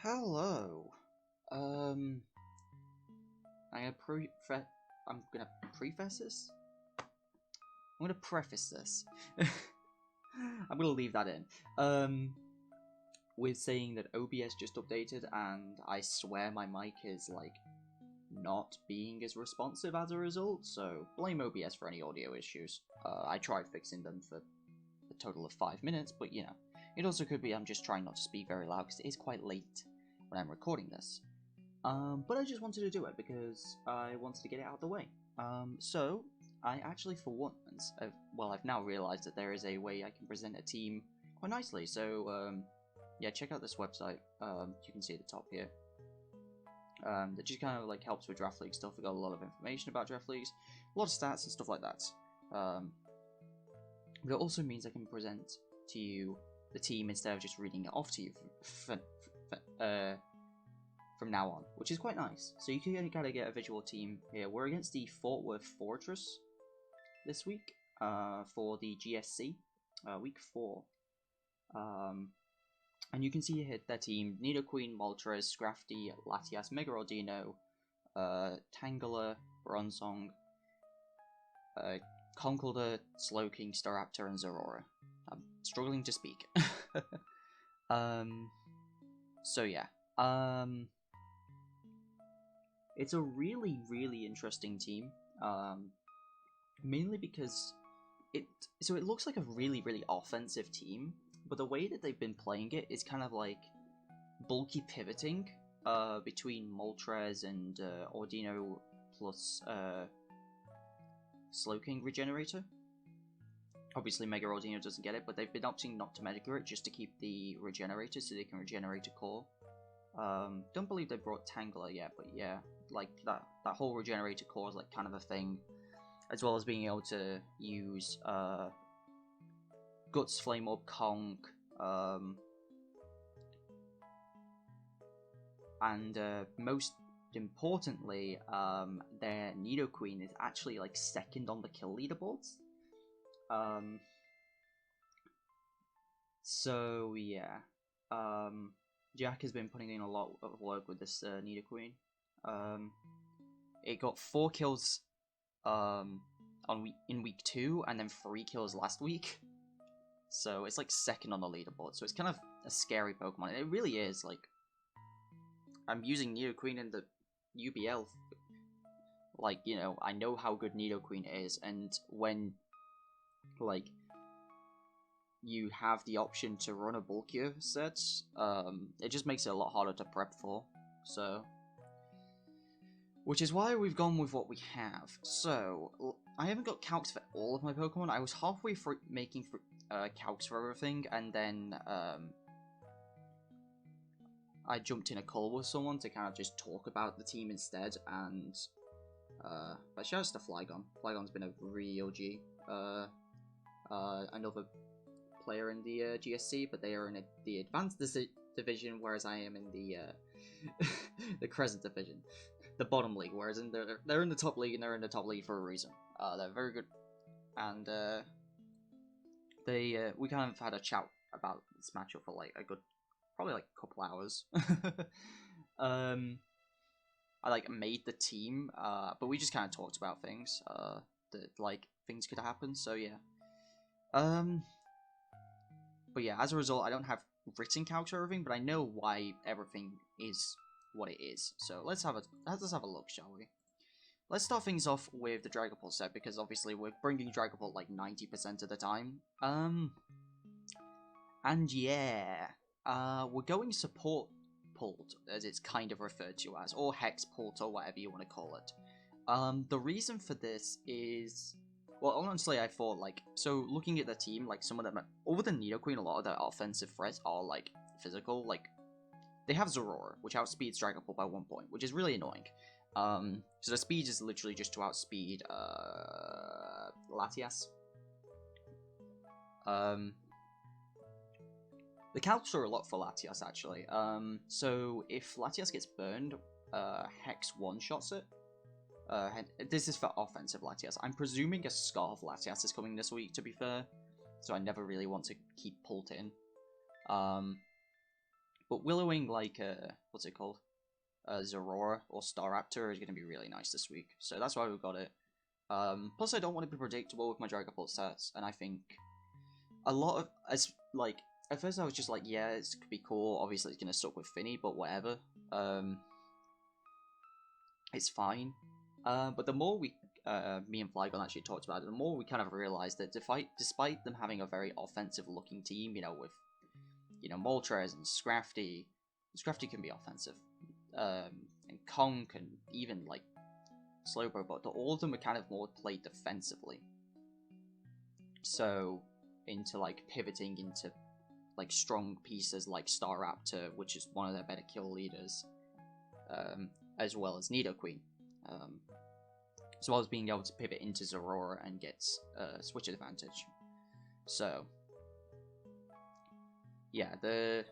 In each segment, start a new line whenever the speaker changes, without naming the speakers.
Hello. Um, I'm gonna preface this. I'm gonna preface this. I'm gonna leave that in. With saying that OBS just updated, and I swear my mic is like not being as responsive as a result. So blame OBS for any audio issues. I tried fixing them for a total of 5 minutes, but you know, it also could be I'm just trying not to speak very loud because it is quite late when I'm recording this. But I just wanted to do it because I wanted to get it out of the way. So I actually, for once, I've now realised that there is a way I can present a team quite nicely. So yeah, check out this website. You can see at the top here. That just kind of like helps with draft league stuff. We got a lot of information about draft leagues, a lot of stats and stuff like that. But it also means I can present to you the team instead of just reading it off to you from now on, which is quite nice. So you can kind of get a visual team here. We're against the Fort Worth Forretress this week for the GSC, week 4. And you can see here their team: Nidoqueen, Moltres, Scrafty, Latias, Mega Rodino, Tangela, Bronzong, Conkeldurr, Slowking, Staraptor, and Zorora. I'm struggling to speak. So yeah. It's a really, really interesting team. Mainly because it looks like a really, really offensive team, but the way that they've been playing it is kind of like bulky pivoting between Moltres and Ordino plus Slowking Regenerator. Obviously, Mega Ordino doesn't get it, but they've been opting not to Mega it just to keep the Regenerator so they can regenerate a core. Don't believe they brought Tangela yet, but yeah, like that whole Regenerator core is like kind of a thing, as well as being able to use Guts, Flame Orb, Conk, and most importantly, their Nidoqueen is actually like second on the kill leaderboards. So yeah, Jack has been putting in a lot of work with this Nidoqueen. It got 4 kills in week 2, and then 3 kills last week. So it's like second on the leaderboard. So it's kind of a scary Pokemon. It really is. Like, I'm using Nidoqueen in the UBL. Like, you know, I know how good Nidoqueen is, and when like you have the option to run a bulkier set, it just makes it a lot harder to prep for. So, which is why we've gone with what we have. So, I haven't got calcs for all of my Pokemon. I was halfway through making calcs for everything, and then I jumped in a call with someone to kind of just talk about the team instead, and but shout out to Flygon. Flygon's been a real G. Another player in the GSC, but they are in the Advanced Division, whereas I am in the the Crescent Division, the bottom league. Whereas they're in the top league, and they're in the top league for a reason. They're very good, and we kind of had a chat about this matchup for like a good, probably like a couple hours. I like made the team, but we just kind of talked about things that like things could happen. So yeah. But yeah, as a result, I don't have written calcs or everything, but I know why everything is what it is. So let's have a look, shall we? Let's start things off with the Dragapult set, because obviously we're bringing Dragapult like 90% of the time. And yeah, we're going support pulled, as it's kind of referred to as, or hex pulled, or whatever you want to call it. The reason for this is, well, honestly, I thought, like, so looking at the team, like, some of them, other than Nidoqueen, a lot of their offensive threats are, like, physical. Like, they have Zorora, which outspeeds Dragapult by 1 point, which is really annoying. So the speed is literally just to outspeed, Latias. The calcs are a lot for Latias, actually. So if Latias gets burned, Hex one-shots it. This is for offensive Latias. I'm presuming a Scarf Latias is coming this week, to be fair. So I never really want to keep Pult in. But willowing like what's it called? Zorora or Staraptor is going to be really nice this week. So that's why we've got it. Plus, I don't want to be predictable with my Dragapult sets, and I think a lot of at first I was just like, yeah, it could be cool. Obviously, it's going to suck with Fini, but whatever. It's fine. But the more me and Flygon actually talked about it, the more we kind of realized that despite them having a very offensive-looking team, with Moltres and Scrafty can be offensive, and Conk and even like Slowbro, but all of them are kind of more played defensively. So into like pivoting into like strong pieces like Staraptor, which is one of their better kill leaders, as well as Nidoqueen, as well as being able to pivot into Zorora and get switch advantage. So yeah, but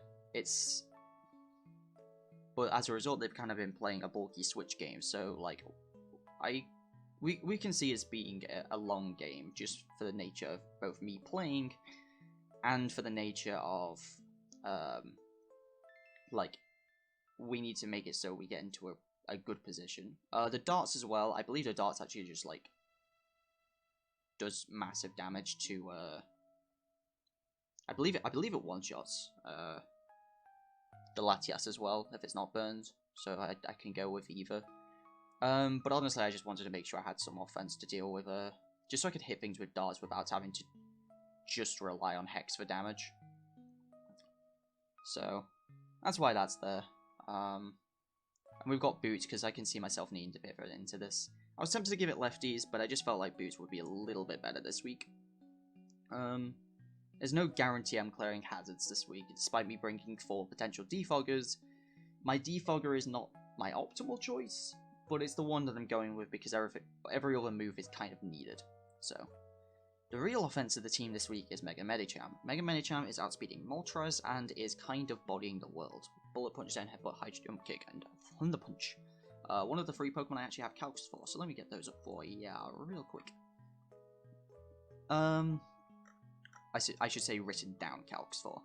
as a result, they've kind of been playing a bulky switch game. So like, we can see it as being a long game, just for the nature of both me playing and for the nature of like, we need to make it so we get into a good position. The darts as well, I believe the darts actually just like does massive damage to I believe it one-shots the Latias as well if it's not burned, so I can go with either. But honestly, I just wanted to make sure I had some offense to deal with, just so I could hit things with darts without having to just rely on Hex for damage. So that's why that's there. And we've got Boots because I can see myself needing to pivot into this. I was tempted to give it lefties, but I just felt like Boots would be a little bit better this week. There's no guarantee I'm clearing hazards this week, despite me bringing 4 potential defoggers. My defogger is not my optimal choice, but it's the one that I'm going with because every other move is kind of needed. So, the real offense of the team this week is Mega Medicham. Mega Medicham is outspeeding Moltres and is kind of bodying the world. Bullet Punch, Zen Headbutt, High Jump Kick, and Thunder Punch. One of the 3 Pokemon I actually have calcs for, so let me get those up for you real quick. I should say written down calcs for.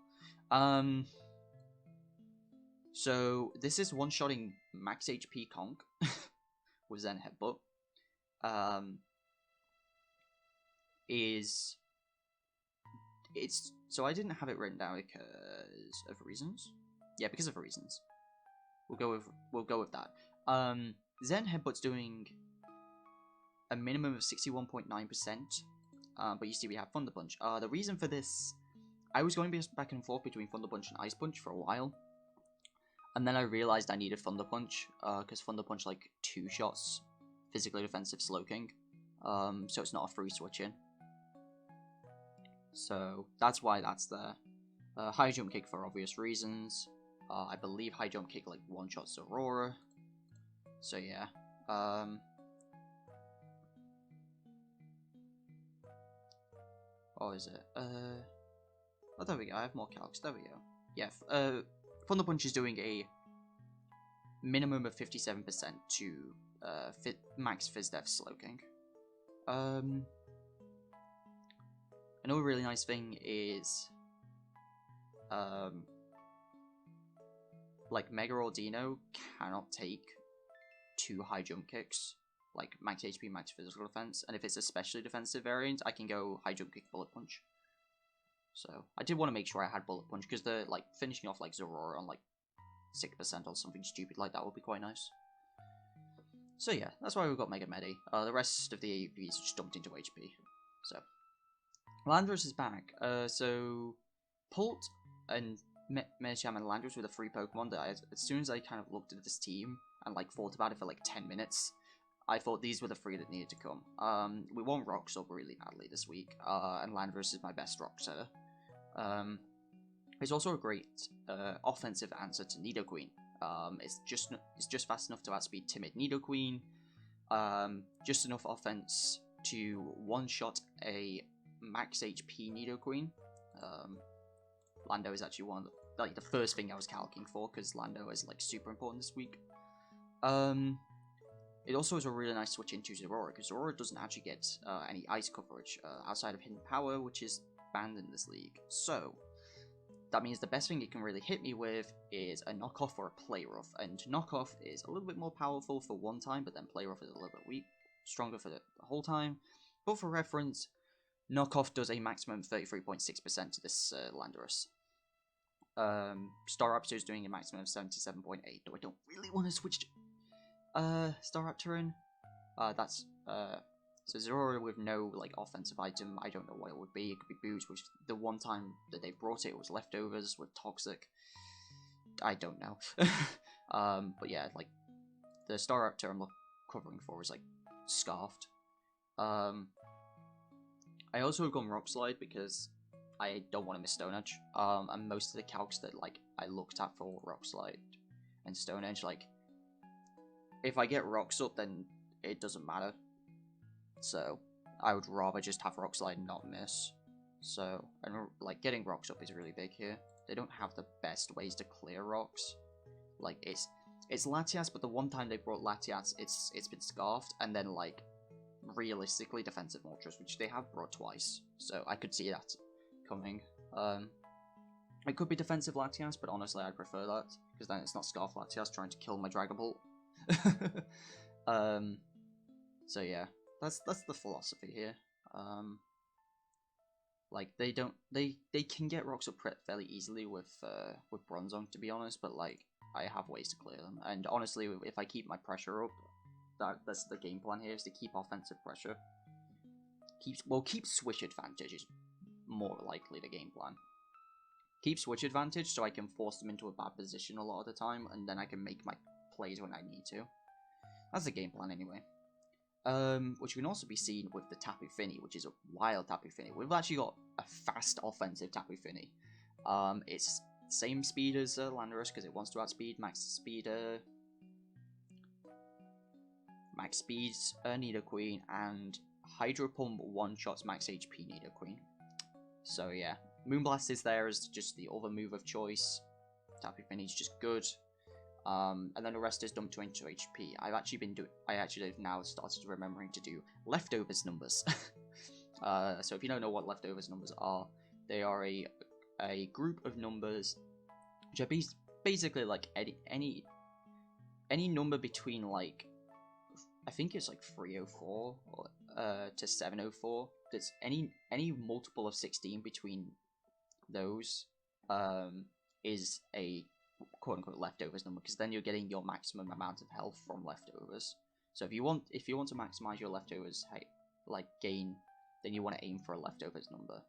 So this is one-shotting max HP Conk with Zen Headbutt. So I didn't have it written down because of reasons. Yeah, because of reasons. We'll go with that. Zen Headbutt's doing a minimum of 61.9%. But you see we have Thunder Punch. The reason for this, I was going back and forth between Thunder Punch and Ice Punch for a while. And then I realized I needed Thunder Punch, because Thunder Punch, like, 2 shots, physically defensive Slowking. So it's not a free switch in. So that's why that's there. High Jump Kick for obvious reasons. I believe High Jump Kick, like, one-shots Aurora. So yeah. Or is it? Oh, there we go. I have more calcs. There we go. Yeah. Thunder Punch is doing a minimum of 57% to max Fizz Def Slowking. Another really nice thing is, like Mega or Dino cannot take 2 high jump kicks. Like max HP, max physical defense, and if it's a specially defensive variant, I can go high jump kick, bullet punch. So I did want to make sure I had bullet punch because they're like finishing off like Zorora on like 6% or something stupid like that would be quite nice. So yeah, that's why we've got Mega Medi. The rest of the AUVs just dumped into HP. So Landorus is back. So Pult and Medicham and Landorus were the 3 Pokemon that as soon as I kind of looked at this team and like thought about it for like 10 minutes. I thought these were the 3 that needed to come. We won Rocks up really badly this week, and Landorus is my best Rock setter. It's also a great offensive answer to Nidoqueen. It's just fast enough to outspeed timid Nidoqueen. Just enough offense to one-shot a max HP Nidoqueen. Lando is actually one of the first thing I was calcing for because Lando is like super important this week. It also is a really nice switch into Zorora, because Zorora doesn't actually get any ice coverage outside of Hidden Power, which is banned in this league. So, that means the best thing it can really hit me with is a knockoff or a play rough. And knockoff is a little bit more powerful for one time, but then play rough is a little bit weak, stronger for the whole time. But for reference, knockoff does a maximum 33.6% to this Landorus. Staraptor is doing a maximum of 77.8, though I don't really want to switch Staraptor in. That's so Zeraora with no like offensive item. I don't know what it would be. It could be Boots, which the one time that they brought it was leftovers with Toxic. I don't know. But yeah, like the Staraptor I'm covering for is like Scarfed. I also have gone Rock Slide because I don't want to miss Stone Edge. And most of the calcs that like I looked at for Rock Slide and Stone Edge, like if I get Rocks up, then it doesn't matter. So I would rather just have Rock Slide and not miss. So, and like getting rocks up is really big here. They don't have the best ways to clear rocks. Like it's Latias, but the one time they brought Latias, it's been scarfed, and then like realistically defensive Moltres, which they have brought twice. So I could see that coming. It could be defensive Latias, but honestly I prefer that because then it's not Scarf Latias trying to kill my Dragon Bolt. So yeah. That's the philosophy here. Like they can get rocks up fairly easily with Bronzong, to be honest, but like I have ways to clear them. And honestly, if I keep my pressure up, that's the game plan here, is to keep offensive pressure. Keep switch advantage is more likely the game plan. Keep switch advantage so I can force them into a bad position a lot of the time, and then I can make my plays when I need to. That's the game plan anyway. Which can also be seen with the Tapu Fini, which is a wild Tapu Fini. We've actually got a fast offensive Tapu Fini. It's same speed as Landorus because it wants to outspeed, max speed Nidoqueen, and Hydro Pump one-shots max HP Nidoqueen. So yeah, Moonblast is there as just the other move of choice. Tapu Fini is just good. And then the rest is dumped into HP. I actually have now started remembering to do leftovers numbers. So if you don't know what leftovers numbers are, they are a group of numbers which are basically like any number between like, I think it's like 304 or to 704. That's any multiple of 16 between those is a quote-unquote leftovers number, because then you're getting your maximum amount of health from leftovers. So if you want to maximize your leftovers gain, then you want to aim for a leftovers number.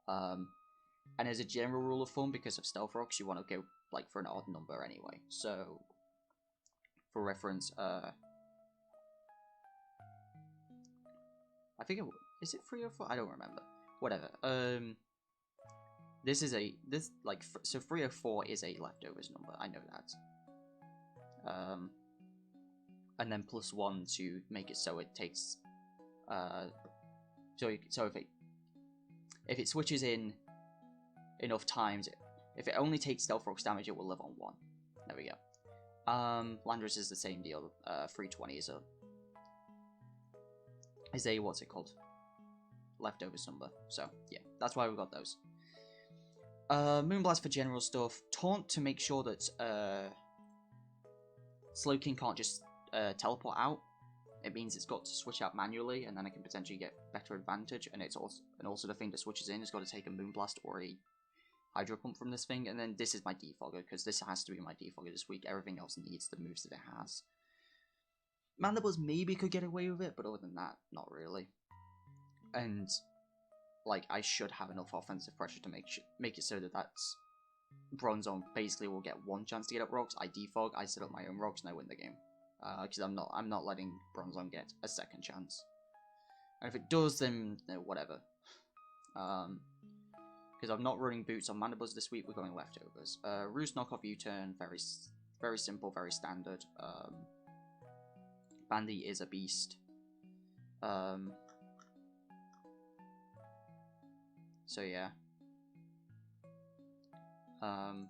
And as a general rule of thumb, because of Stealth Rocks, you want to go like for an odd number anyway. So for reference, I think is it 3 or 4? I don't remember. Whatever. So 304 is a leftovers number. I know that. And then +1 to make it so it takes. So if it switches in enough times, if it only takes Stealth Rocks damage, it will live on 1. There we go. Landorus is the same deal. 320 is a what's it called? Leftovers number. So yeah, that's why we got those. Moonblast for general stuff. Taunt to make sure that Slowking can't just teleport out. It means it's got to switch out manually, and then I can potentially get better advantage. And it's also the thing that switches in has got to take a Moonblast or a Hydro Pump from this thing. And then this is my defogger, because this has to be my defogger this week. Everything else needs the moves that it has. Mandibles maybe could get away with it, but other than that, not really. And like, I should have enough offensive pressure to make it so that that's Bronzong basically will get one chance to get up rocks. I defog, I set up my own rocks, and I win the game. Because I'm not letting Bronzong get a second chance. And if it does, then whatever. Because I'm not running boots on Mandibles this week, we're going leftovers. Roost knockoff U-turn, very simple, very standard. Bandy is a beast. So yeah.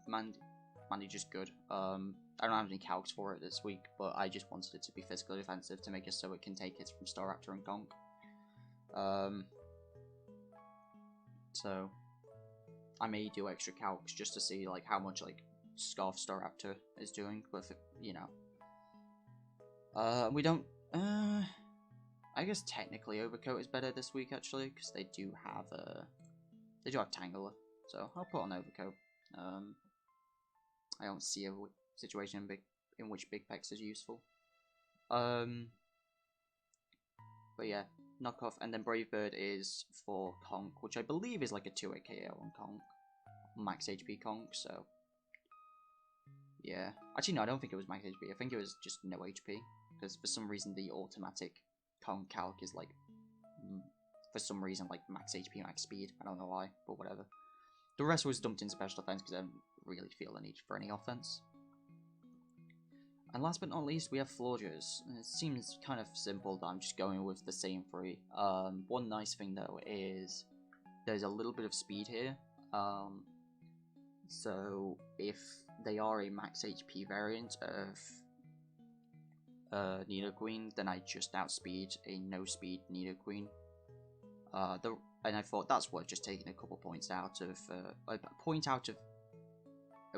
Mandy just good. I don't have any calcs for it this week, but I just wanted it to be physically defensive to make it so it can take hits from Staraptor and Conk. So I may do extra calcs just to see like how much like Scarf Staraptor is doing, but you know. We don't. I guess technically Overcoat is better this week actually, because they do have Tangler, so I'll put on Overcoat. I don't see a situation in which Big Pex is useful. But yeah, knockoff, and then Brave Bird is for Conk, which I believe is like a 2-hit KO on Conk, max HP Conk. So yeah, actually no, I don't think it was max HP. I think it was just no HP, because for some reason the automatic Conk calc is like, for some reason, like max HP, max speed. I don't know why, but whatever. The rest was dumped in special defense because I don't really feel the need for any offense. And last but not least, we have Forretress. It seems kind of simple that I'm just going with the same three. One nice thing though is there's a little bit of speed here. So if they are a max HP variant of Nidoqueen, then I just outspeed a no speed Nidoqueen. And I thought that's worth just taking a couple points out of, it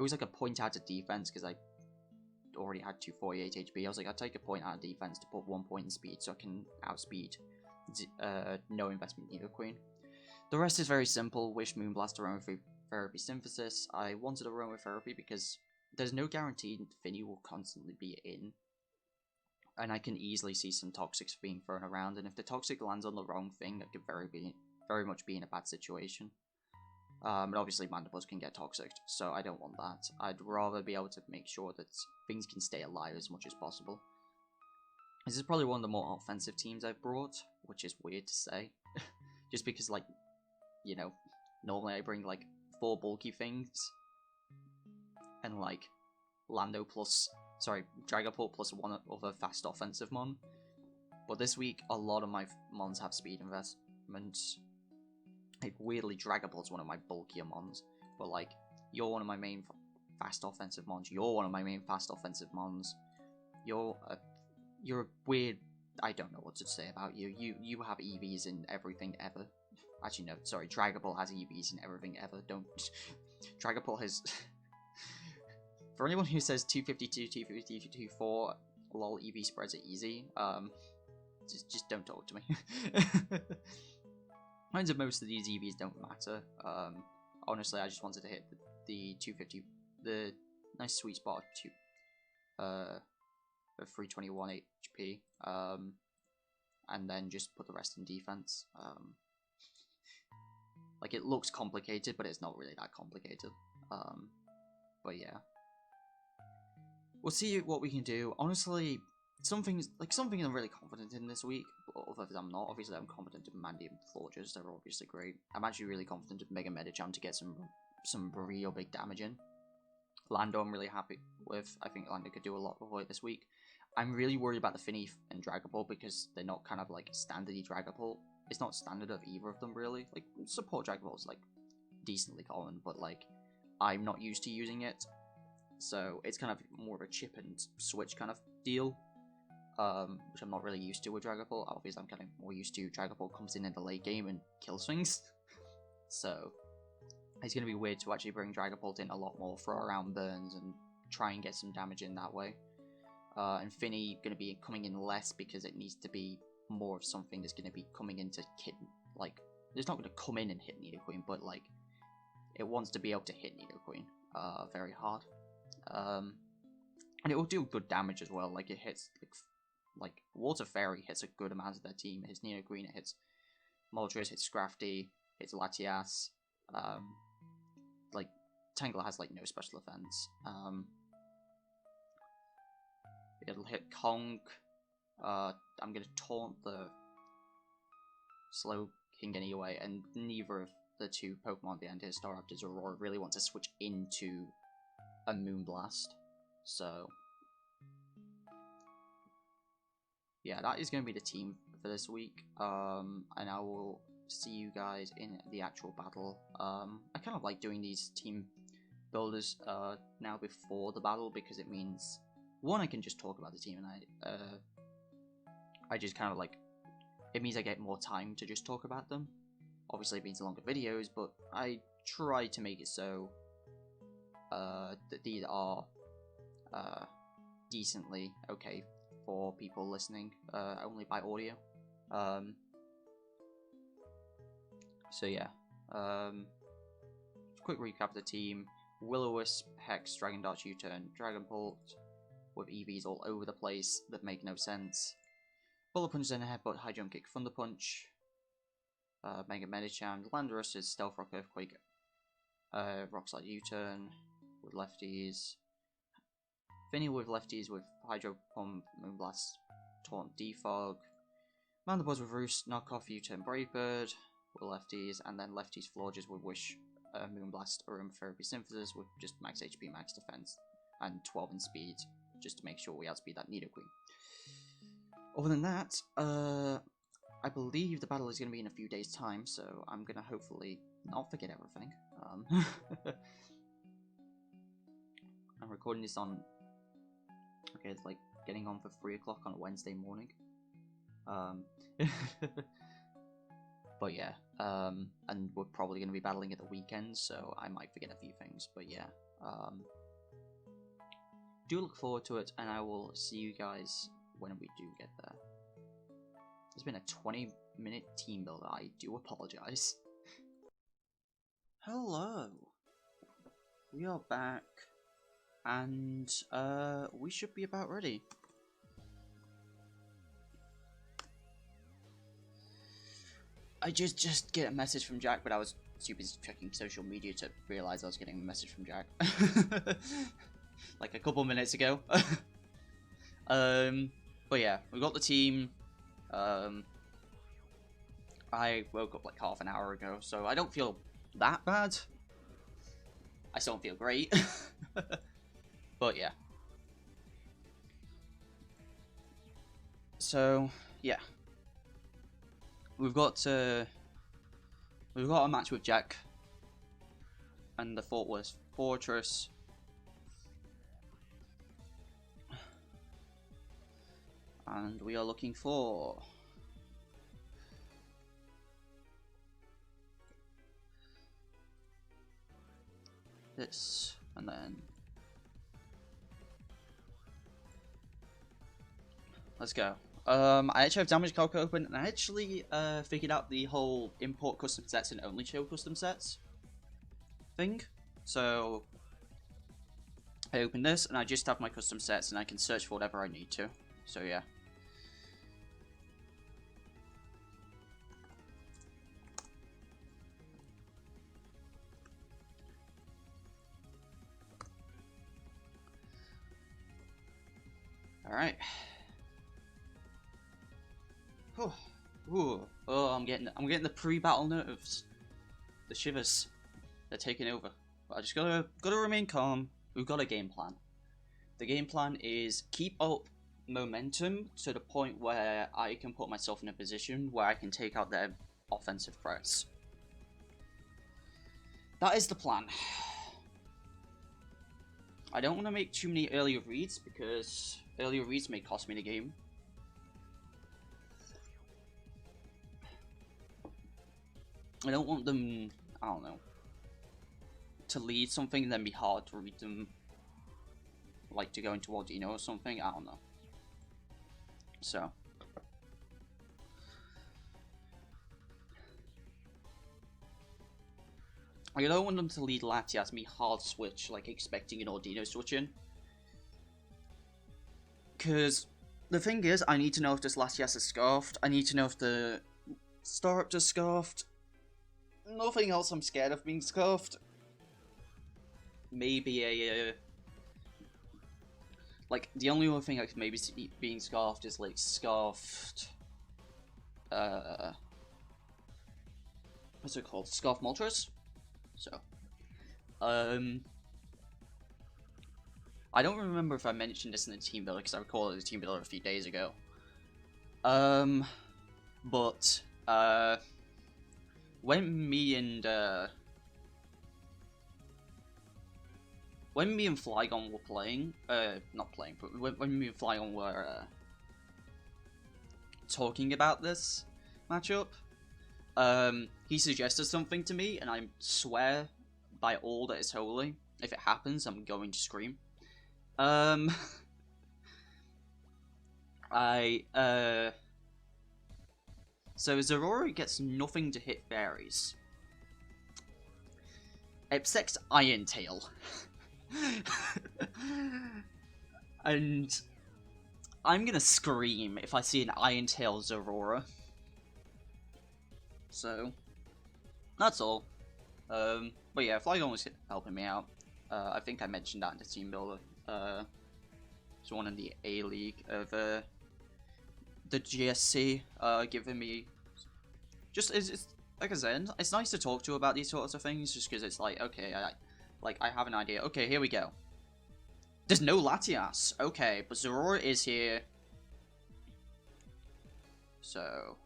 was like a point out of defense because I already had 248 HP. I was like, I'd take a point out of defense to put 1 point in speed so I can outspeed no investment Nidoqueen. The rest is very simple. Wish, Moonblast, Aromatherapy, Synthesis. I wanted Aromatherapy because there's no guarantee Fini will constantly be in. And I can easily see some Toxics being thrown around, and if the Toxic lands on the wrong thing, I could very much be in a bad situation. And obviously Mandibuzz can get Toxic, so I don't want that. I'd rather be able to make sure that things can stay alive as much as possible. This is probably one of the more offensive teams I've brought, which is weird to say. Just because, like, you know, normally I bring, like, 4 bulky things, and, like, Dragapult plus 1 other fast offensive mon. But this week, a lot of my mons have speed investments. Like, weirdly, Dragapult's one of my bulkier mons. But, like, you're one of my main fast offensive mons. You're one of my main fast offensive mons. You're a weird... I don't know what to say about you. You have EVs in everything ever. Actually, no, sorry. Dragapult has EVs in everything ever. Don't... Dragapult has... For anyone who says 252, 252, 4, lol, EV spreads are easy, just don't talk to me. Kinds of most of these EVs don't matter. Honestly, I just wanted to hit the 250, the nice sweet spot of 321 HP, and then just put the rest in defense. Like, it looks complicated, but it's not really that complicated. But yeah. We'll see what we can do. Honestly, something I'm really confident in this week, but other than I'm not. Obviously, I'm confident in Mandy and Forretress. They're obviously great. I'm actually really confident in Mega Medicham to get some real big damage in. Lando, I'm really happy with. I think Lando could do a lot of it this week. I'm really worried about the Fini and Dragapult because they're not kind of like standardy Dragapult. It's not standard of either of them really. Like, support Dragapult's like decently common, but like I'm not used to using it. So it's kind of more of a chip and switch kind of deal, which I'm not really used to with Dragapult. Obviously, I'm kind of more used to Dragapult comes in the late game and kills things. So it's going to be weird to actually bring Dragapult in a lot more, throw around burns and try and get some damage in that way. And Fini going to be coming in less because it needs to be more of something that's going to be coming in to hit, like, it's not going to come in and hit Nidoqueen, but like, it wants to be able to hit Nidoqueen very hard. And it will do good damage as well. Like, it hits like Water Fairy hits a good amount of their team. It hits Nidoqueen, it hits Moltres, hits Scrafty, hits Latias. Like, Tangela has like no special defense. It'll hit Conk. I'm gonna taunt the Slow King anyway, and neither of the two Pokemon, the Anti-Staraptors or Aurora, really want to switch into a Moonblast. So yeah, that is going to be the team for this week. And I will see you guys in the actual battle. I kind of like doing these team builders now before the battle, because it means, one, I can just talk about the team, and I just kind of like, it means I get more time to just talk about them. Obviously it means longer videos, but I try to make it so that these are decently okay for people listening only by audio. So yeah, quick recap of the team: Will-O-Wisp, Hex, Dragon Dart, U-Turn, Dragonbolt, with EVs all over the place that make no sense. Bullet Punch, then Headbutt, High Jump Kick, Thunder Punch, Mega Medicham, Landorus is Stealth Rock, Earthquake, Rock Slide, U-Turn with lefties, Fini with lefties with Hydro Pump, Moonblast, Taunt, Defog, Mandibles with Roost, Knockoff, U-Turn, Brave Bird with lefties, and then lefties Florges with Wish, Moonblast, Aromatherapy, Synthesis with just max HP, max defense, and 12 in speed, just to make sure we outspeed that Nidoqueen. Other than that, I believe the battle is going to be in a few days' time, so I'm going to hopefully not forget everything. I'm recording this on, okay, it's like getting on for 3 o'clock on a Wednesday morning. But yeah, and we're probably going to be battling at the weekend, so I might forget a few things, but yeah. Do look forward to it, and I will see you guys when we do get there. It's been a 20-minute team builder, I do apologize. Hello! We are back, and we should be about ready. I just get a message from Jack, but I was too busy checking social media to realise I was getting a message from Jack. Like a couple minutes ago. But yeah, we got the team. I woke up like half an hour ago, so I don't feel that bad. I still don't feel great. But yeah. So yeah. We've got a match with Jack, and the thought was Forretress, and we are looking for this, and then let's go. I actually have damage calc open, and I actually figured out the whole import custom sets and only show custom sets thing. So I open this, and I just have my custom sets, and I can search for whatever I need to. So yeah. All right. Oh, I'm getting the pre-battle nerves, the shivers. They're taking over. But I just gotta remain calm. We've got a game plan. The game plan is keep up momentum to the point where I can put myself in a position where I can take out their offensive threats. That is the plan. I don't want to make too many earlier reads because earlier reads may cost me the game. I don't want them, I don't know, to lead something and then be hard to read them, like to go into Waldino or something, I don't know. So. I don't want them to lead Latias, me hard switch, like expecting an Ordino switch in. Because the thing is, I need to know if this Latias is scarfed, I need to know if the Staraptor is scarfed. Nothing else I'm scared of being scarfed. Maybe a like the only other thing I could maybe see being scarfed is like scarfed what's it called? Scarf Moltres? So I don't remember if I mentioned this in the team builder because I recorded the team builder a few days ago. But when me and Flygon were playing, not playing, but when me and Flygon were talking about this matchup, He suggested something to me, and I swear by all that is holy, if it happens, I'm going to scream. So Zorora gets nothing to hit fairies. Except Iron Tail. And I'm gonna scream if I see an Iron Tail Zorora. So, that's all. But yeah, Flygon was helping me out. I think I mentioned that in the team builder. It's one in the A League of the GSC, giving me just it's like I said, it's nice to talk to about these sorts of things, just because it's like, okay, I have an idea. Okay, here we go. There's no Latias. Okay, but Zorora is here. So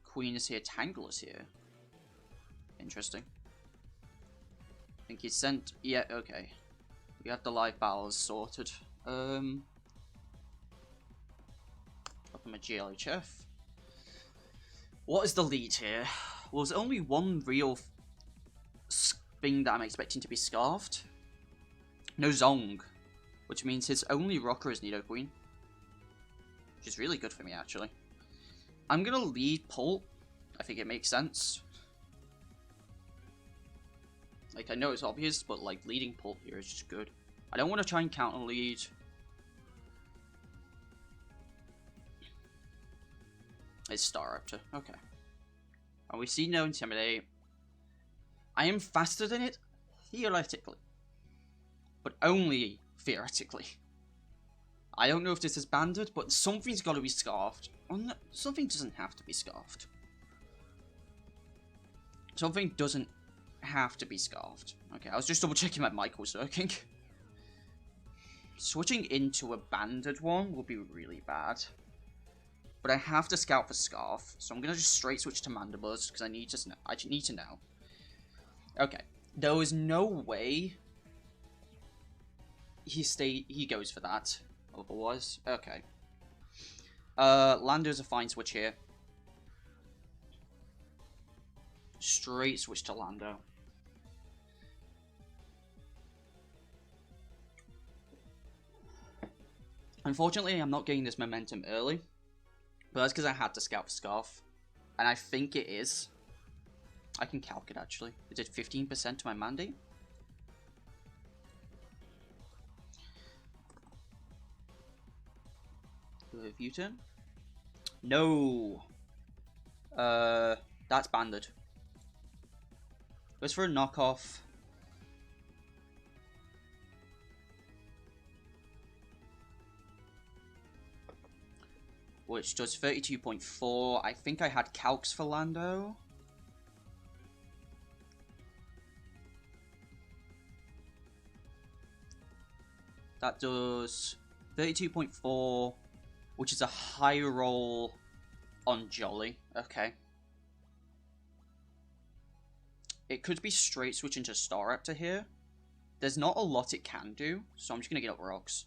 Queen is here, Tangle is here. Interesting. I think he sent... Yeah, okay. We have the live battles sorted. Up on my GLHF. What is the lead here? Well, there's only one real thing that I'm expecting to be scarfed. No Zong. Which means his only rocker is Nidoqueen. Which is really good for me, actually. I'm gonna lead Pult. I think it makes sense. Like, I know it's obvious, but like leading Pult here is just good. I don't want to try and counter lead. It's Staraptor. Okay. And we see no Intimidate. I am faster than it, theoretically. But only theoretically. I don't know if this is banded, but something's got to be scarfed. No, something doesn't have to be scarfed. Something doesn't have to be scarfed. Okay, I was just double checking my mic was working. Switching into a banded one will be really bad. But I have to scout for Scarf, so I'm gonna just straight switch to Mandibuzz because I need to know. Okay, there is no way he goes for that. Otherwise, okay. Lando's a fine switch here. Straight switch to Lando. Unfortunately, I'm not getting this momentum early. But that's because I had to scout for Scarf. And I think it is. I can calc it, actually. It did 15% to my mandate. U-turn? No! That's banded. Goes for a knockoff. Which does 32.4. I think I had calcs for Lando. That does 32.4, which is a high roll on Jolly. Okay. It could be straight switching to Staraptor here. There's not a lot it can do, so I'm just going to get up rocks.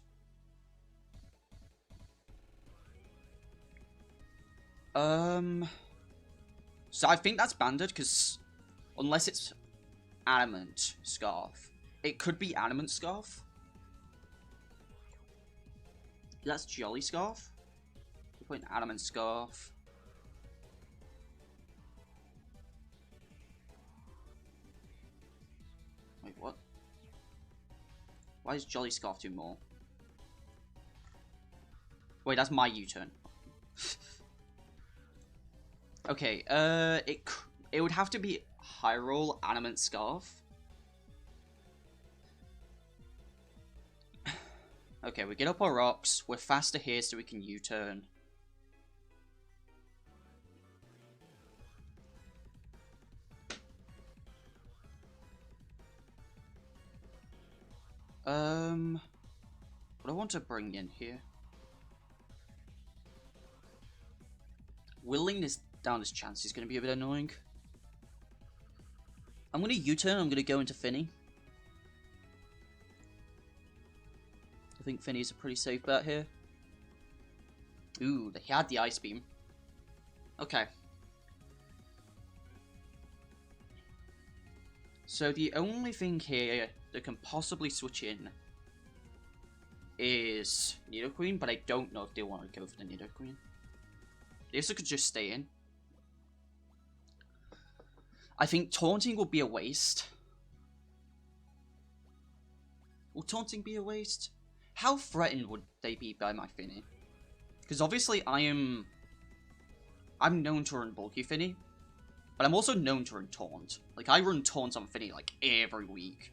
So I think that's banded, because unless it's Adamant Scarf, it could be Adamant Scarf. That's Jolly Scarf. We're putting Adamant Scarf. Wait, what? Why does Jolly Scarf do more? Wait, that's my U-turn. Okay, it would have to be high roll Animate Scarf. Okay, we get up our rocks. We're faster here so we can U-turn. What I want to bring in here. Willing this down his chance is going to be a bit annoying. I'm going to U-turn, I'm going to go into Fini. I think Fini's a pretty safe bet here. Ooh, he had the Ice Beam. Okay. So the only thing here that can possibly switch in is Nidoqueen, but I don't know if they want to go for the Nidoqueen. This could just stay in. I think Taunting would be a waste. Will Taunting be a waste? How threatened would they be by my Fini? Because obviously I'm known to run Bulky Fini, but I'm also known to run Taunt. Like, I run Taunt on Fini, like, every week.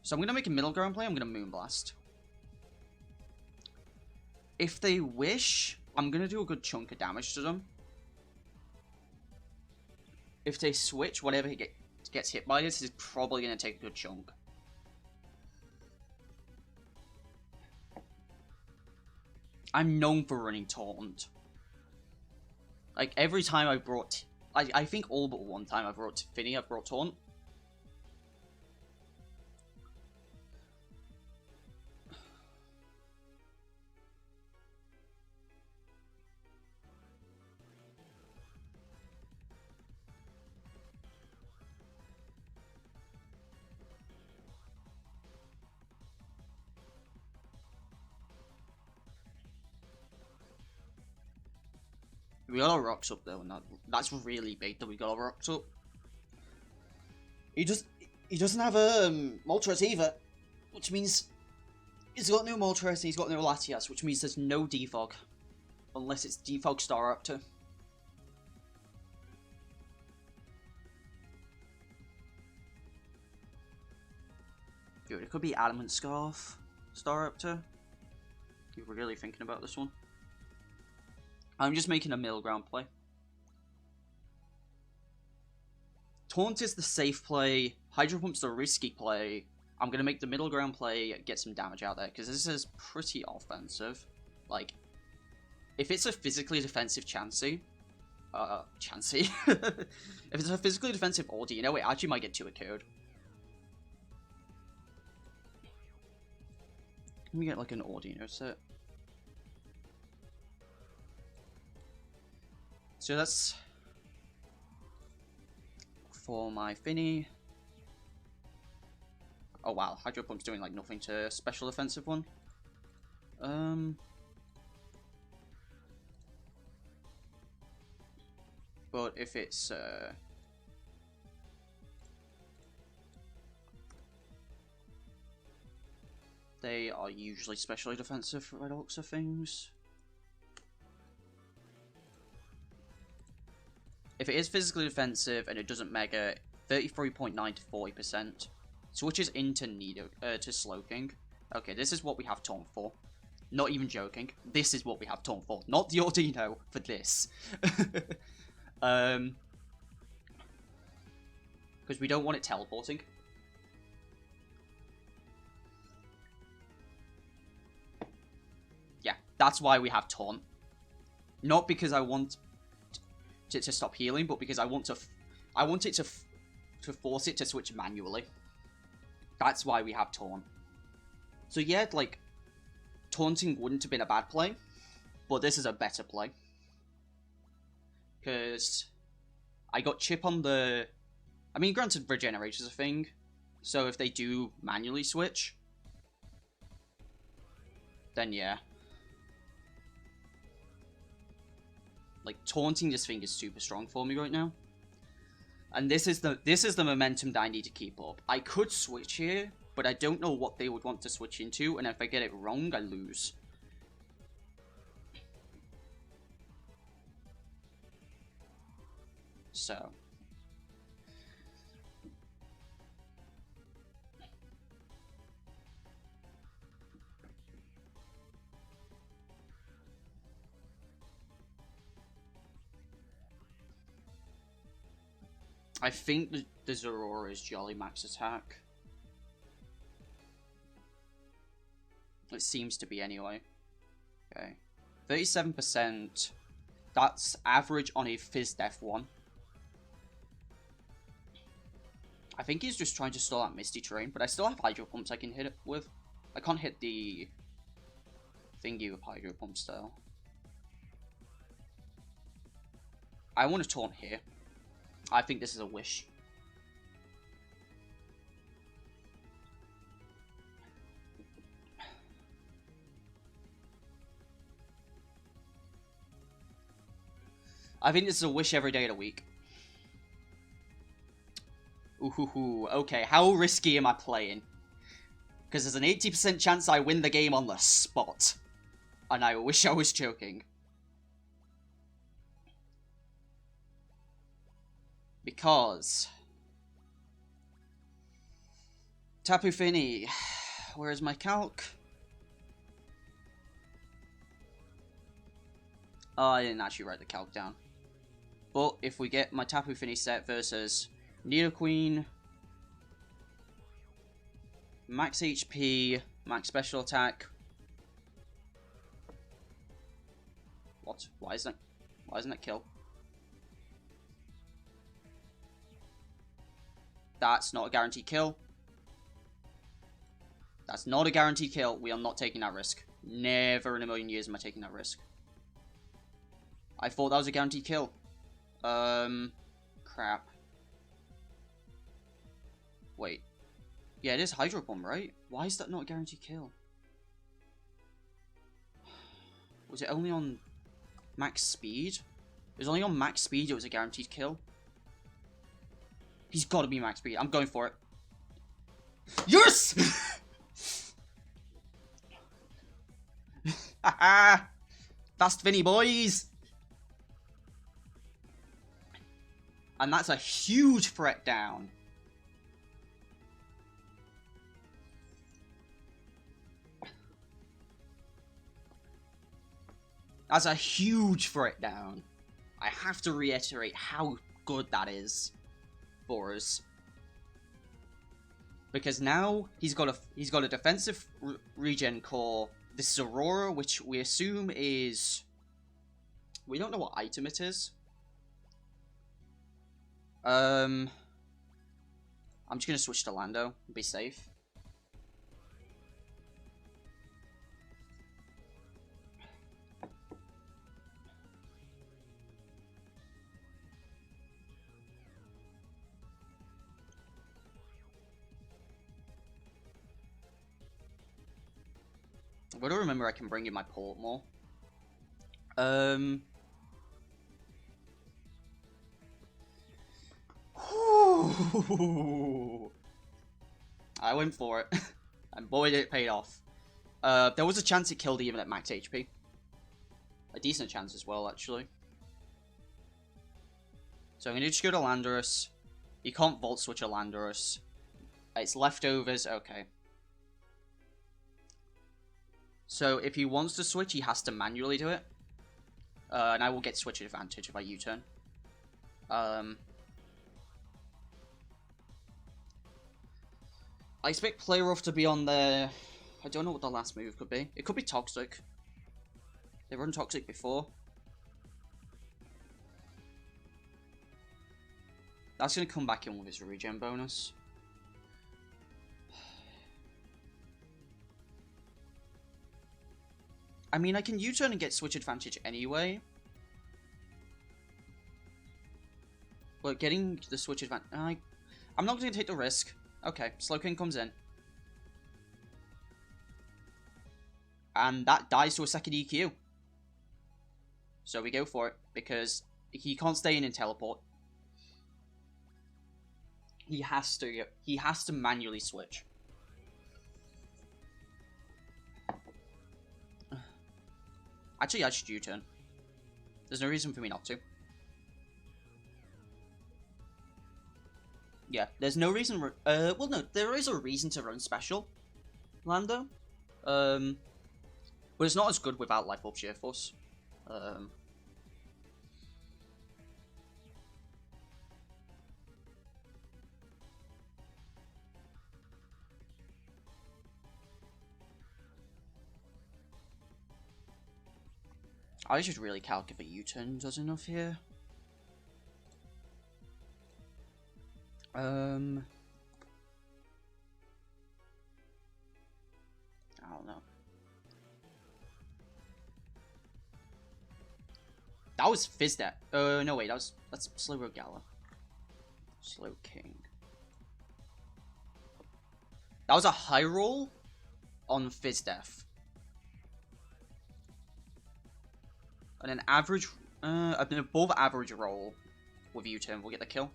So I'm going to make a middle ground play, I'm going to Moonblast. If they wish, I'm going to do a good chunk of damage to them. If they switch, whatever he gets hit by this is probably going to take a good chunk. I'm known for running Taunt. Like, every time I brought... I think all but one time I brought Fini, I've brought Taunt. We got our rocks up though, and that's really big that we got our rocks up. He doesn't have Moltres either, which means he's got no Moltres and he's got no Latias, which means there's no Defog. Unless it's Defog Staraptor. Dude, it could be Adamant Scarf Staraptor. You're really thinking about this one. I'm just making a middle ground play. Taunt is the safe play. Hydro Pump's the risky play. I'm going to make the middle ground play, get some damage out there, because this is pretty offensive. Like, if it's a physically defensive Chansey... Chansey? If it's a physically defensive Audi, you know, it actually might get 2 occurred. Can we get, like, an Audino set? So that's for my Fini. Oh wow, Hydro Pump's doing like nothing to special offensive one. But if it's they are usually specially defensive for Red Ox of things. If it is physically defensive and it doesn't mega, 33.9 to 40%. Switches into to Slowking. Okay, this is what we have Taunt for. Not even joking. This is what we have Taunt for. Not the Audino, for this. Because we don't want it teleporting. Yeah, that's why we have Taunt. Not because I want to stop healing, but because I want it to force it to switch manually. That's why we have Taunt. So yeah, like, Taunting wouldn't have been a bad play, but this is a better play. Because I got Chip on the... I mean, granted, Regenerate is a thing, so if they do manually switch, then yeah. Like, taunting this thing is super strong for me right now. And this is the momentum that I need to keep up. I could switch here, but I don't know what they would want to switch into, and if I get it wrong, I lose. So. I think the Zorora is Jolly Max attack. It seems to be anyway. Okay. 37%. That's average on a Fizz Def one. I think he's just trying to stall out Misty Terrain, but I still have Hydro Pumps I can hit it with. I can't hit the thingy with Hydro Pump style. I want to taunt here. I think this is a wish. I think this is a wish every day of the week. Ooh, okay, how risky am I playing? Because there's an 80% chance I win the game on the spot. And I wish I was joking. Because... Tapu Fini. Where's my calc? Oh, I didn't actually write the calc down. But if we get my Tapu Fini set versus Nidoqueen, max HP, max special attack. What? Why isn't it kill? That's not a guaranteed kill. That's not a guaranteed kill. We are not taking that risk. Never in a million years am I taking that risk. I thought that was a guaranteed kill. Crap. Wait. Yeah, it is Hydro Bomb, right? Why is that not a guaranteed kill? Was it only on max speed? It was only on max speed it was a guaranteed kill. He's got to be max speed. I'm going for it. Yes! Haha! Fast Fini, boys! And that's a huge threat down. That's a huge threat down. I have to reiterate how good that is for us. Because now he's got a defensive regen core. This is Aurora, which we assume is... We don't know what item it is. I'm just gonna switch to Lando and be safe. I gotta remember I can bring in my port more. I went for it. And boy did it pay off. There was a chance it killed even at max HP. A decent chance as well, actually. So I'm gonna just go to Landorus. You can't Volt Switch a Landorus. It's leftovers, okay. So if he wants to switch, he has to manually do it. And I will get switch advantage if I U-turn. I expect Player Off to be on there. I don't know what the last move could be. It could be Toxic. They run Toxic before. That's going to come back in with his regen bonus. I mean, I can U-turn and get switch advantage anyway. But getting the switch advantage... I'm not going to take the risk. Okay, Slowking comes in. And that dies to a second EQ. So we go for it, because he can't stay in and teleport. He has to manually switch. Actually, I should U-turn. There's no reason for me not to. Yeah, there's no reason... well, no, there is a reason to run Special Lando. But it's not as good without Life Orb Sheer Force. I should really calc if a U-turn does enough here. I don't know. That was Fizzdeath. No wait, that's Slow Gala. Slow King. That was a high roll on Fizzdeath. And an average, an above average roll with U-turn will get the kill.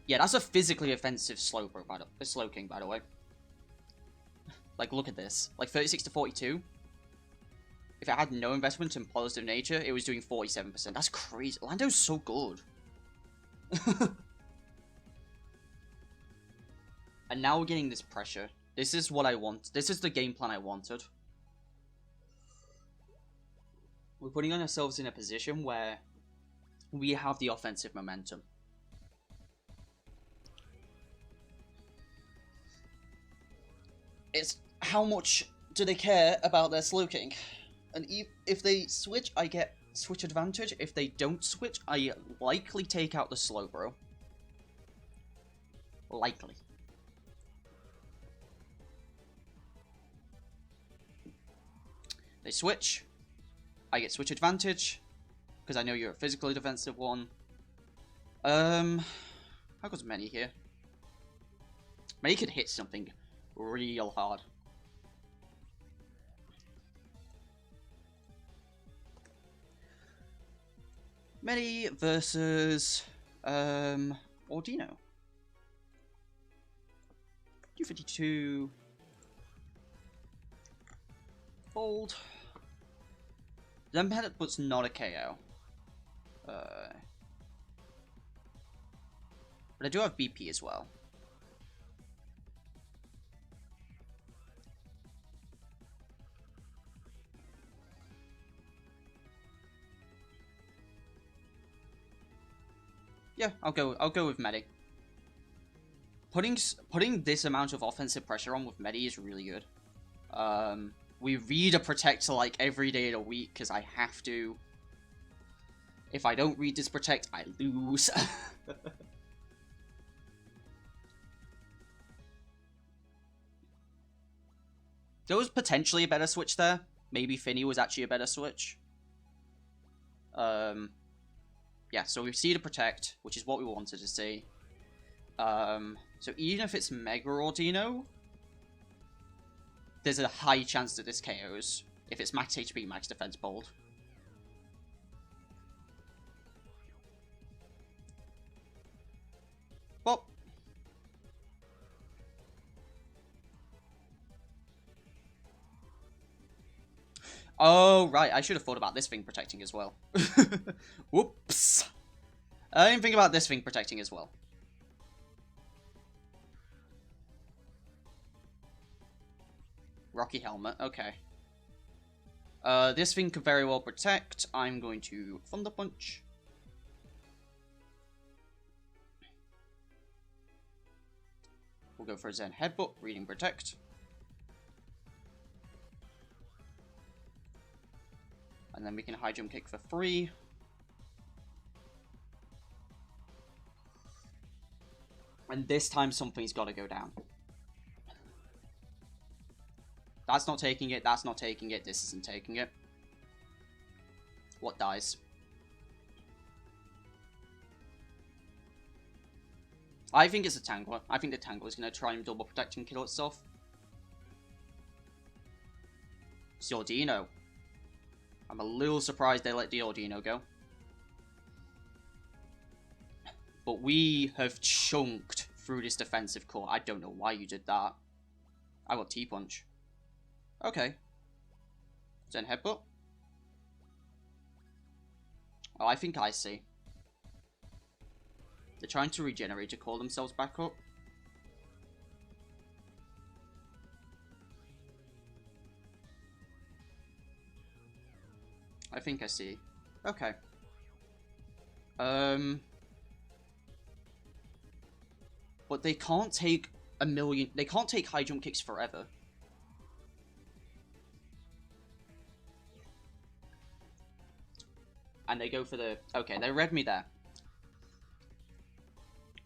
Yeah, that's a physically offensive Slow King, by the way. Like, look at this. Like, 36 to 42. If it had no investment in positive nature, it was doing 47%. That's crazy. Lando's so good. And now we're getting this pressure. This is what I want. This is the game plan I wanted. We're putting ourselves in a position where we have the offensive momentum. It's how much do they care about their Slow King? And if they switch, I get switch advantage. If they don't switch, I likely take out the Slowbro. Likely. They switch. I get switch advantage. Because I know you're a physically defensive one. How goes Many here? Many could hit something real hard. Many versus Ordino. 252. Fold. Then puts not a KO. But I do have BP as well. Yeah, I'll go with Medi. Putting this amount of offensive pressure on with Medi is really good. We read a Protect like every day of the week because I have to. If I don't read this Protect, I lose. There was potentially a better switch there. Maybe Fini was actually a better switch. Yeah, so we see the Protect, which is what we wanted to see. So even if it's Mega Ordino, there's a high chance that this KOs if it's max HP, max defense bold. Well. Oh, right. I should have thought about this thing protecting as well. Whoops. I didn't think about this thing protecting as well. Rocky Helmet. Okay. This thing could very well protect. I'm going to Thunder Punch. We'll go for a Zen Headbutt, reading Protect. And then we can High Jump Kick for free. And this time something's got to go down. That's not taking it, that's not taking it, this isn't taking it. What dies? I think it's a Tangler. I think the Tangler is going to try and double protect and kill itself. It's the Ordino. I'm a little surprised they let the Ordino go. But we have chunked through this defensive core. I don't know why you did that. I got T-Punch. Okay. Zen Headbutt. Oh, I think I see. They're trying to regenerate to call themselves back up. I think I see. Okay. But they can't take a million... They can't take high jump kicks forever. And they go for the... Okay, they read me there.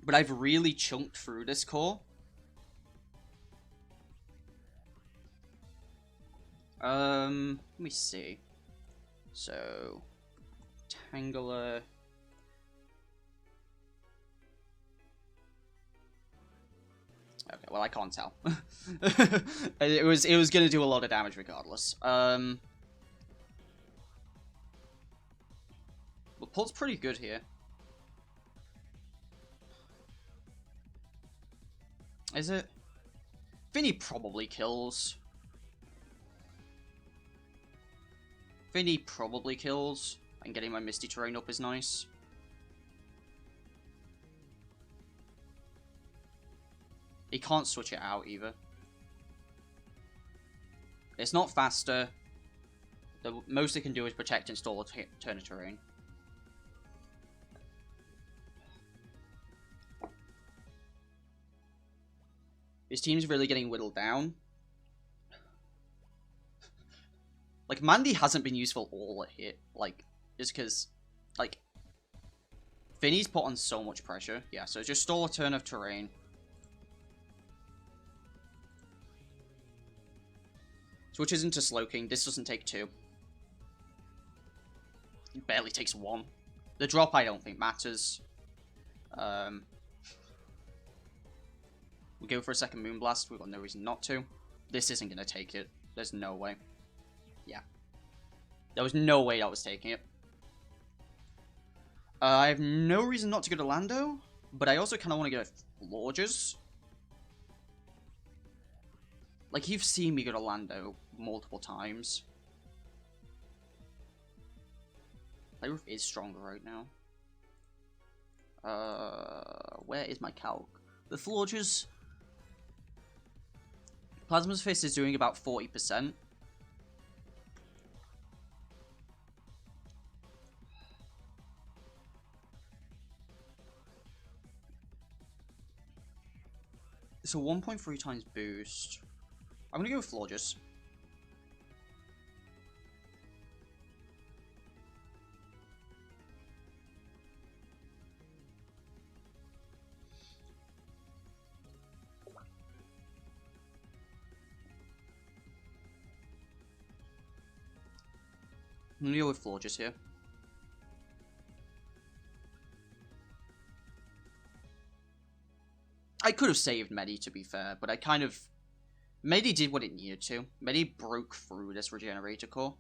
But I've really chunked through this core. Let me see. So, Tangler. Okay, well I can't tell. it was gonna do a lot of damage regardless. But Pult's pretty good here. Is it? Fini probably kills. Fini probably kills. And getting my Misty Terrain up is nice. He can't switch it out either. It's not faster. The most it can do is protect and stall a turn of terrain. His team's really getting whittled down. Like, Mandy hasn't been useful all hit. Like, just because, like, Fini's put on so much pressure. Yeah, so just stall a turn of terrain. Switches into Slowking. This doesn't take 2. It barely takes 1. The drop I don't think matters. We go for a second Moonblast. We've got no reason not to. This isn't going to take it. There's no way. Yeah. There was no way I was taking it. I have no reason not to go to Lando, but I also kind of want to go to Lorges. Like, you've seen me go to Lando multiple times. Playroof is stronger right now. Where is my calc? The Lorges. Plasma's Fist is doing about 40%. It's a 1.3 times boost. I'm gonna go with Lorges. I'm gonna go with Forretress here. I could have saved Medi, to be fair, but I kind of... Medi did what it needed to. Medi broke through this Regenerator Core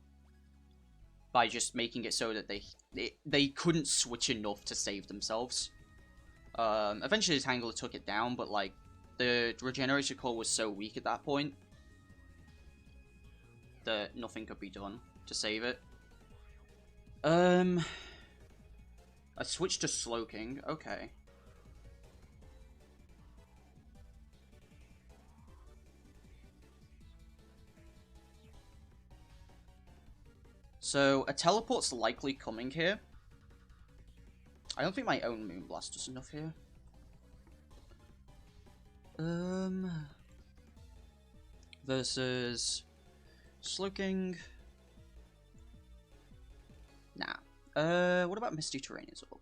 by just making it so that they couldn't switch enough to save themselves. Eventually, Tangler took it down, but like the Regenerator Core was so weak at that point that nothing could be done to save it. I switched to Slowking. Okay. So, a teleport's likely coming here. I don't think my own Moonblast does enough here. Versus Slowking. Nah. What about Misty Terrain is up?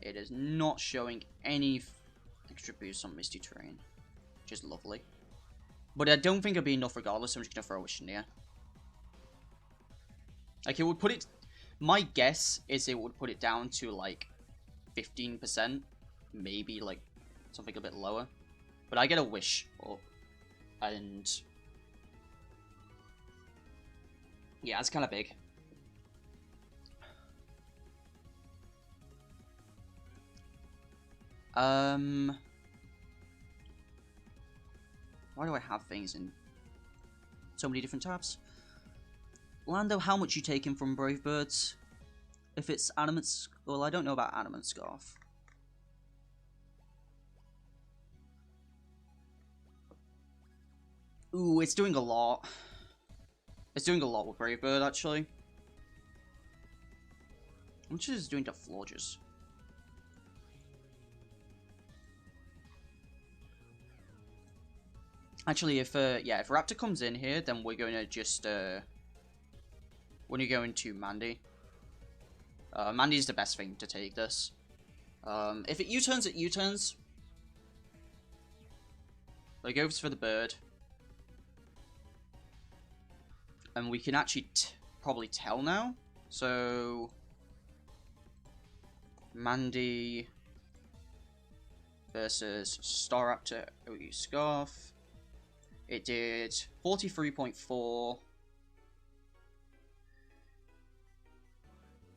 It is not showing any extra boost on Misty Terrain, which is lovely. But I don't think it'll be enough regardless, so I'm just going to throw a Chenier. Like, it would put it... My guess is it would put it down to, like, 15%. Maybe, like, something a bit lower. But I get a Wish up. And... yeah, it's kind of big. Why do I have things in so many different tabs? Lando, how much you taking from Brave Birds? If it's Adamant... well, I don't know about Adamant Scarf. Ooh, it's doing a lot. It's doing a lot with Brave Bird, actually. How much is it doing to Forges? Actually, if Raptor comes in here, then we're going to just, we're going to go into Mandy. Mandy's the best thing to take this. If it U-turns, it U-turns. But it goes for the bird. And we can actually probably tell now. So, Mandy versus Staraptor OU Scarf. It did 43.4.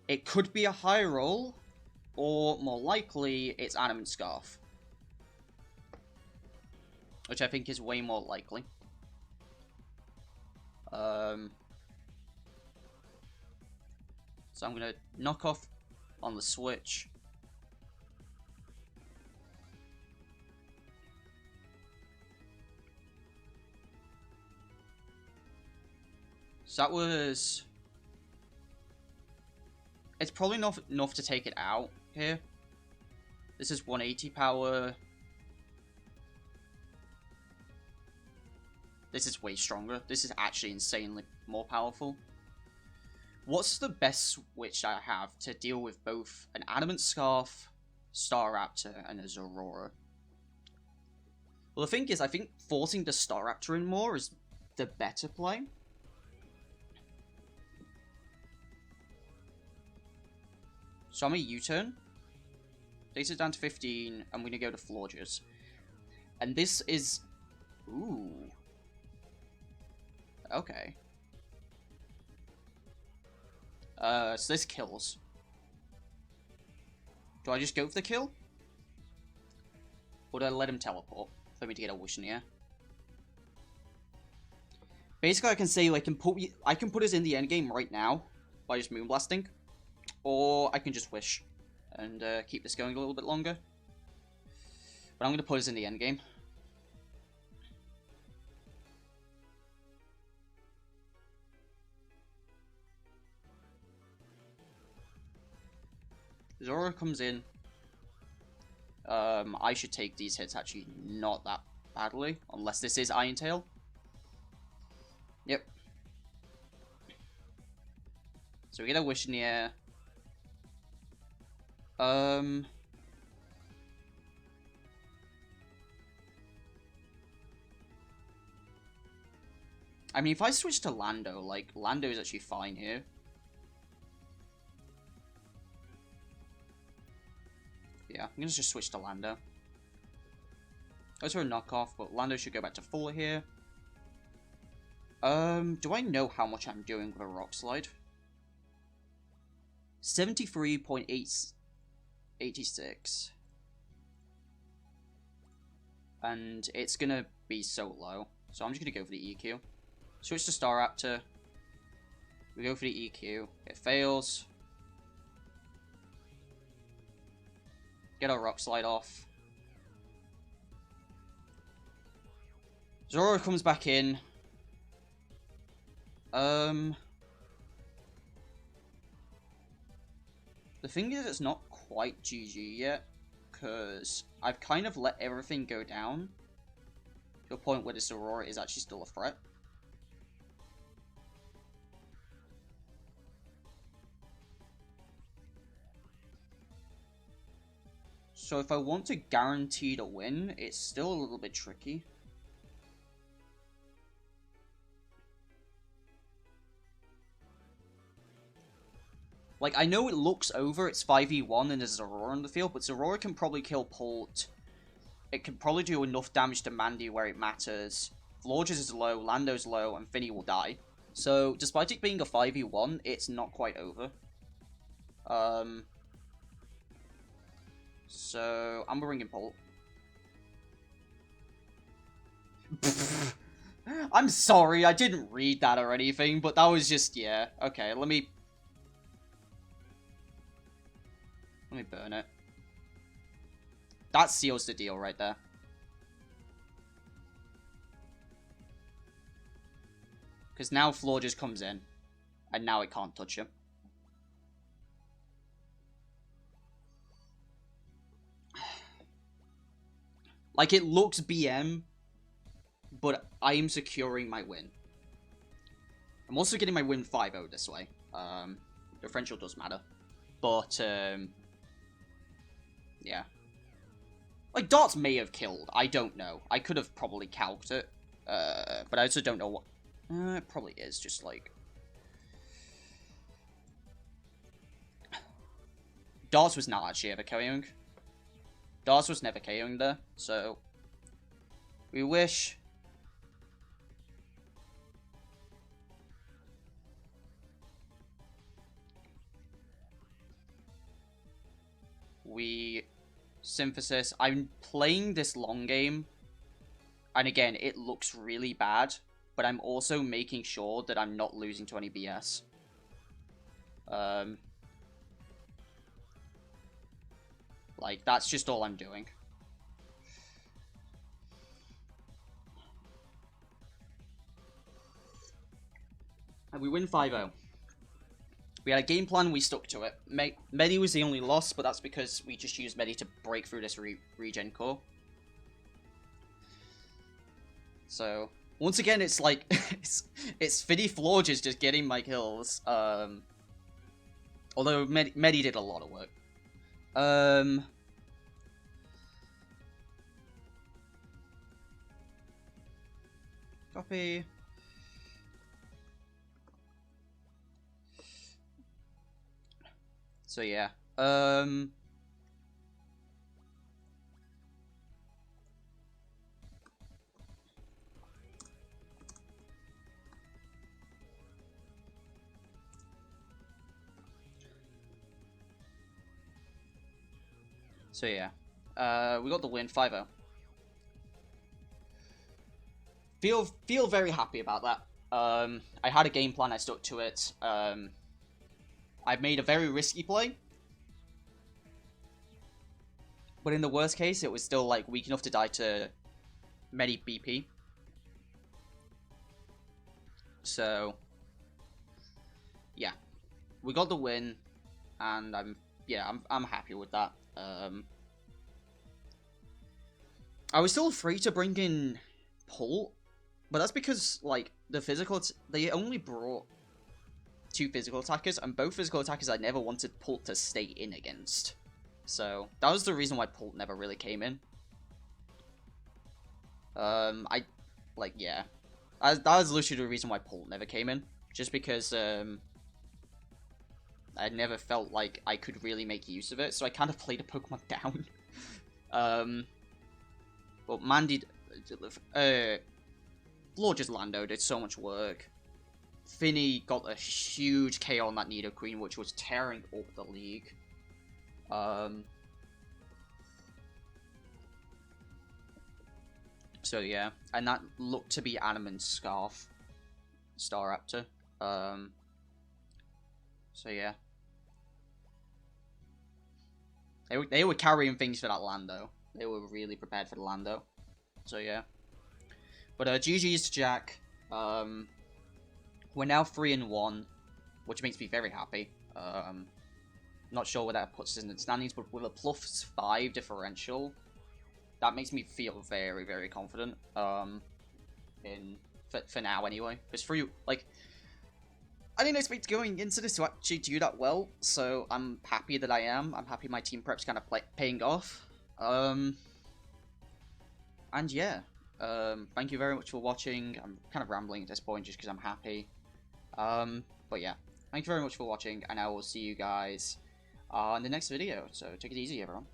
It could be a high roll, or more likely, it's Adamant Scarf. Which I think is way more likely. So I'm going to knock off on the switch. So that was... It's probably not enough to take it out here. This is 180 power. This is way stronger. This is actually insanely more powerful. What's the best switch I have to deal with both an Adamant Scarf, Staraptor, and a Zorora? Well, the thing is, I think forcing the Staraptor in more is the better play. So I'm a U-turn. Takes it down to 15. I'm going to go to Forretress. And this is... Ooh. Okay. So this kills. Do I just go for the kill? Or do I let him teleport for me to get a wish in the air? Basically, I can say I can put us in the endgame right now by just Moonblasting. Or I can just wish and keep this going a little bit longer. But I'm going to put us in the endgame. Zora comes in. I should take these hits actually not that badly. Unless this is Iron Tail. Yep. So we get a wish in the air. I mean, if I switch to Lando, like, Lando is actually fine here. Yeah, I'm gonna just switch to Lando. Those are a knockoff, but Lando should go back to full here. Do I know how much I'm doing with a Rock Slide? 73.86. And it's gonna be so low. So I'm just gonna go for the EQ. Switch to Staraptor. We go for the EQ. It fails. Get our Rock Slide off. Zora comes back in. The thing is, it's not quite GG yet, because I've kind of let everything go down to a point where this Aurora is actually still a threat. So if I want to guarantee to win, it's still a little bit tricky. Like, I know it looks over, it's 5v1 and there's Aurora on the field, but Aurora can probably kill Pult. It can probably do enough damage to Mandy where it matters. Forretress is low, Lando's low, and Fini will die. So, despite it being a 5v1, it's not quite over. So, I'm bringing Pult. I'm sorry, I didn't read that or anything, but that was just, yeah. Okay, let me burn it. That seals the deal right there. Because now Floor just comes in. And now it can't touch him. Like, it looks BM, but I am securing my win. I'm also getting my win 5-0 this way. Differential does matter. But, yeah. Like, darts may have killed. I don't know. I could have probably calced it. But I also don't know what... It probably is, just like... Darts was not actually ever KOing. Darts was never KOing there, so... We wish... Synthesis. I'm playing this long game, and again, it looks really bad, but I'm also making sure that I'm not losing to any BS. Like, that's just all I'm doing. And we win 5-0. We had a game plan, we stuck to it. Medi was the only loss, but that's because we just used Medi to break through this regen core. So, once again, it's like, it's Fini Florges just getting my kills. Although Medi did a lot of work. Copy. So yeah, we got the win, 5-0. Feel very happy about that. I had a game plan, I stuck to it. I've made a very risky play. But in the worst case, it was still like weak enough to die to Medi BP. So yeah. We got the win, and I'm happy with that. I was still free to bring in Pult, but that's because like they only brought 2 physical attackers, and both physical attackers I never wanted Pult to stay in against. So that was the reason why Pult never really came in. That was literally the reason why Pult never came in, just because I never felt like I could really make use of it, so I kind of played a Pokemon down. But Mandy, Florges Lando did so much work. Fini got a huge KO on that Nidoqueen, which was tearing up the league. So yeah, and that looked to be Animan's Scarf, Staraptor. So yeah, they were carrying things for that Lando. They were really prepared for the Lando. So yeah, but GG's to Jack. We're now 3-1, which makes me very happy. Not sure where that puts us in the standings, but with a +5 differential, that makes me feel very, very confident. For now anyway. Because I didn't expect going into this to actually do that well, so I'm happy that I am. I'm happy my team prep's kind of paying off. And yeah, thank you very much for watching. I'm kind of rambling at this point just because I'm happy. But yeah, thank you very much for watching, and I will see you guys in the next video. So take it easy, everyone.